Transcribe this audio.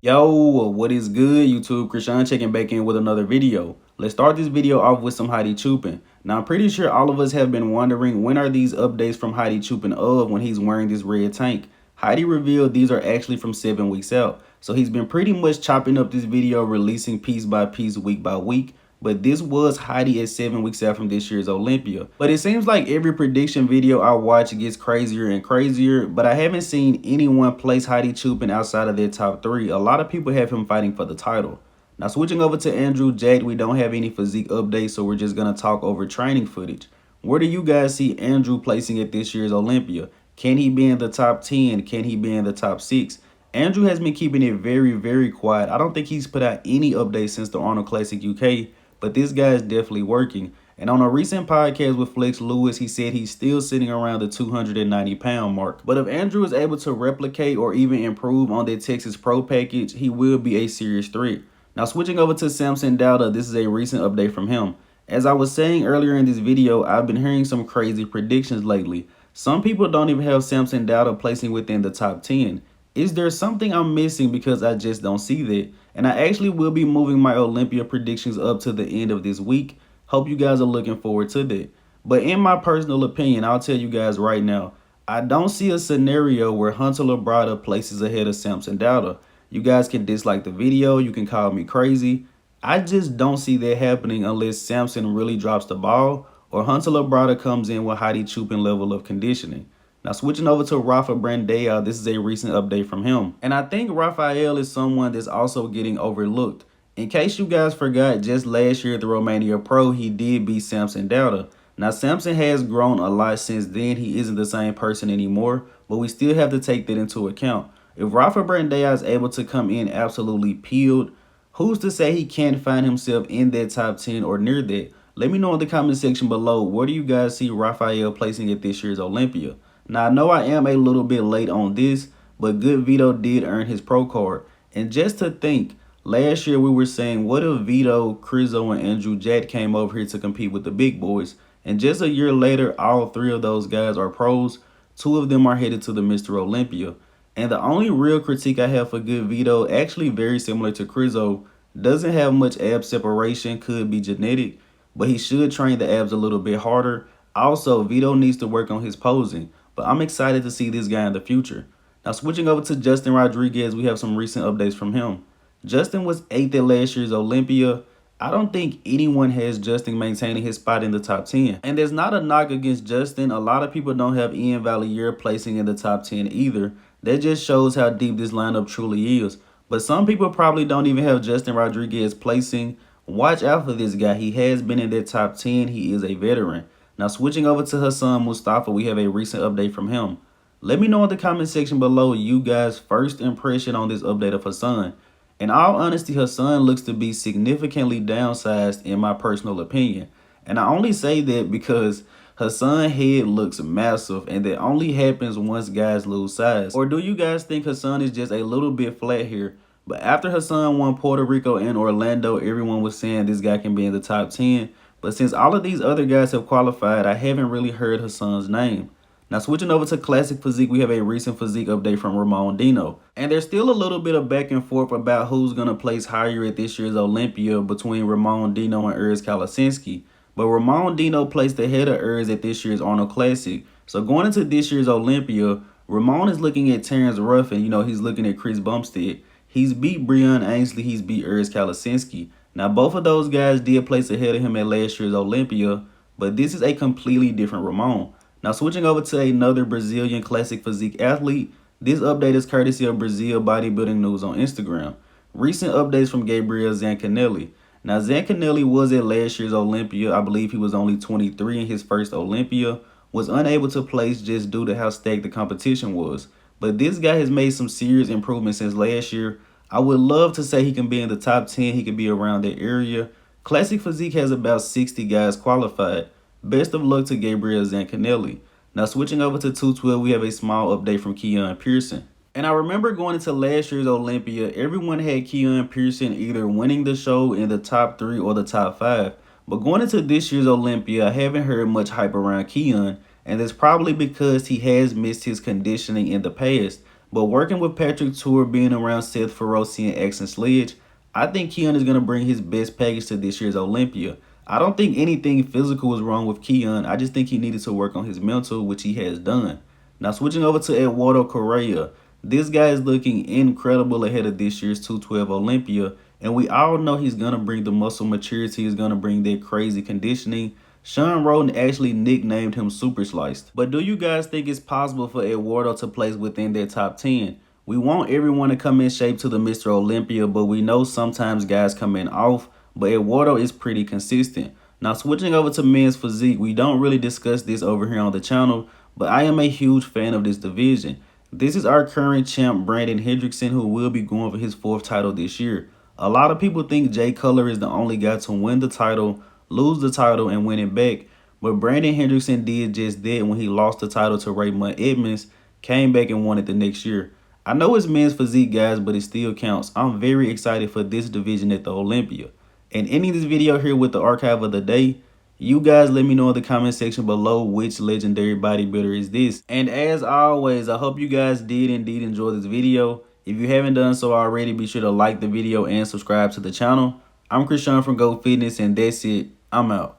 Yo, what is good, YouTube? Krishan checking back in with another video. Let's start this video off with some Hadi Choopan. Now, I'm pretty sure all of us have been wondering when are these updates from Hadi Choopan of when he's wearing this red tank. Hadi revealed these are actually from 7 weeks out. So he's been pretty much chopping up this video, releasing piece by piece, week by week. But this was Hadi at 7 weeks out from this year's Olympia. But it seems like every prediction video I watch gets crazier and crazier, but I haven't seen anyone place Hadi Choopan outside of their top 3. A lot of people have him fighting for the title. Now switching over to Andrew Jack, we don't have any physique updates, so we're just going to talk over training footage. Where do you guys see Andrew placing at this year's Olympia? Can he be in the top 10? Can he be in the top 6? Andrew has been keeping it very quiet. I don't think he's put out any updates since the Arnold Classic UK. But this guy is definitely working. And on a recent podcast with Flex Lewis, he said he's still sitting around the 290-pound mark. But if Andrew is able to replicate or even improve on that Texas Pro package, he will be a serious threat. Now switching over to Samson Dauda, this is a recent update from him. As I was saying earlier in this video, I've been hearing some crazy predictions lately. Some people don't even have Samson Dauda placing within the top 10. Is there something I'm missing because I just don't see that? And I actually will be moving my Olympia predictions up to the end of this week. Hope you guys are looking forward to that. But in my personal opinion, I'll tell you guys right now, I don't see a scenario where Hunter Labrada places ahead of Samson Dauda. You guys can dislike the video, you can call me crazy. I just don't see that happening unless Samson really drops the ball or Hunter Labrada comes in with Hadi Choopan level of conditioning. Now switching over to Rafa Brandão, this is a recent update from him. And I think Rafael is someone that's also getting overlooked. In case you guys forgot, just last year at the Romania Pro, he did beat Samson Dauda. Now Samson has grown a lot since then. He isn't the same person anymore, but we still have to take that into account. If Rafa Brandão is able to come in absolutely peeled, who's to say he can't find himself in that top 10 or near that? Let me know in the comment section below, where do you guys see Rafael placing at this year's Olympia? Now, I know I am a little bit late on this, but Good Vito did earn his pro card. And just to think, last year we were saying, what if Vito, Crizzo, and Andrew Jack came over here to compete with the big boys? And just a year later, all 3 of those guys are pros. 2 of them are headed to the Mr. Olympia. And the only real critique I have for Good Vito, actually very similar to Crizzo, doesn't have much ab separation, could be genetic, but he should train the abs a little bit harder. Also, Vito needs to work on his posing. But I'm excited to see this guy in the future. Now switching over to Justin Rodriguez, we have some recent updates from him. Justin was 8th at last year's Olympia. I don't think anyone has Justin maintaining his spot in the top 10. And there's not a knock against Justin. A lot of people don't have Ian Valliere placing in the top 10 either. That just shows how deep this lineup truly is. But some people probably don't even have Justin Rodriguez placing. Watch out for this guy. He has been in that top 10. He is a veteran. Now switching over to Hassan Mostafa, we have a recent update from him. Let me know in the comment section below you guys' first impression on this update of Hassan. In all honesty, Hassan looks to be significantly downsized in my personal opinion. And I only say that because Hassan's head looks massive and that only happens once guys lose size. Or do you guys think Hassan is just a little bit flat here? But after Hassan won Puerto Rico and Orlando, everyone was saying this guy can be in the top 10. But since all of these other guys have qualified, I haven't really heard Hassan's name. Now switching over to Classic Physique, we have a recent physique update from Ramon Dino. And there's still a little bit of back and forth about who's going to place higher at this year's Olympia between Ramon Dino and Urs Kalasinski. But Ramon Dino placed ahead of Urs at this year's Arnold Classic. So going into this year's Olympia, Ramon is looking at Terrence Ruffin. You know, he's looking at Chris Bumstead. He's beat Breon Ainsley. He's beat Urs Kalasinski. Now, both of those guys did place ahead of him at last year's Olympia, but this is a completely different Ramon. Now, switching over to another Brazilian Classic Physique athlete, this update is courtesy of Brazil Bodybuilding News on Instagram. Recent updates from Gabriel Zancanelli. Now, Zancanelli was at last year's Olympia. I believe he was only 23 in his first Olympia, was unable to place just due to how stacked the competition was. But this guy has made some serious improvements since last year. I would love to say he can be in the top 10. He could be around that area. Classic Physique has about 60 guys qualified. Best of luck to Gabriel Zancanelli. Now switching over to 212, we have a small update from Keone Pearson. And I remember going into last year's Olympia, everyone had Keone Pearson either winning the show in the top 3 or the top 5. But going into this year's Olympia, I haven't heard much hype around Keone. And that's probably because he has missed his conditioning in the past. But working with Patrick Tour, being around Seth Feroce and Axon Sledge, I think Keone is going to bring his best package to this year's Olympia. I don't think anything physical was wrong with Keone. I just think he needed to work on his mental, which he has done. Now switching over to Eduardo Correa. This guy is looking incredible ahead of this year's 212 Olympia. And we all know he's going to bring the muscle maturity. He's going to bring that crazy conditioning. Sean Roden actually nicknamed him Super Sliced. But do you guys think it's possible for Eduardo to place within their top 10? We want everyone to come in shape to the Mr. Olympia, but we know sometimes guys come in off, but Eduardo is pretty consistent. Now switching over to men's physique, we don't really discuss this over here on the channel, but I am a huge fan of this division. This is our current champ, Brandon Hendrickson, who will be going for his 4th title this year. A lot of people think Jay Cutler is the only guy to win the title, lose the title, and win it back. But Brandon Hendrickson did just that when he lost the title to Raymond Edmonds, came back and won it the next year. I know it's men's physique, guys, but it still counts. I'm very excited for this division at the Olympia. And ending this video here with the archive of the day, you guys let me know in the comment section below which legendary bodybuilder is this. And as always, I hope you guys did indeed enjoy this video. If you haven't done so already, be sure to like the video and subscribe to the channel. I'm Krishan from Go Fitness, and that's it. I'm out.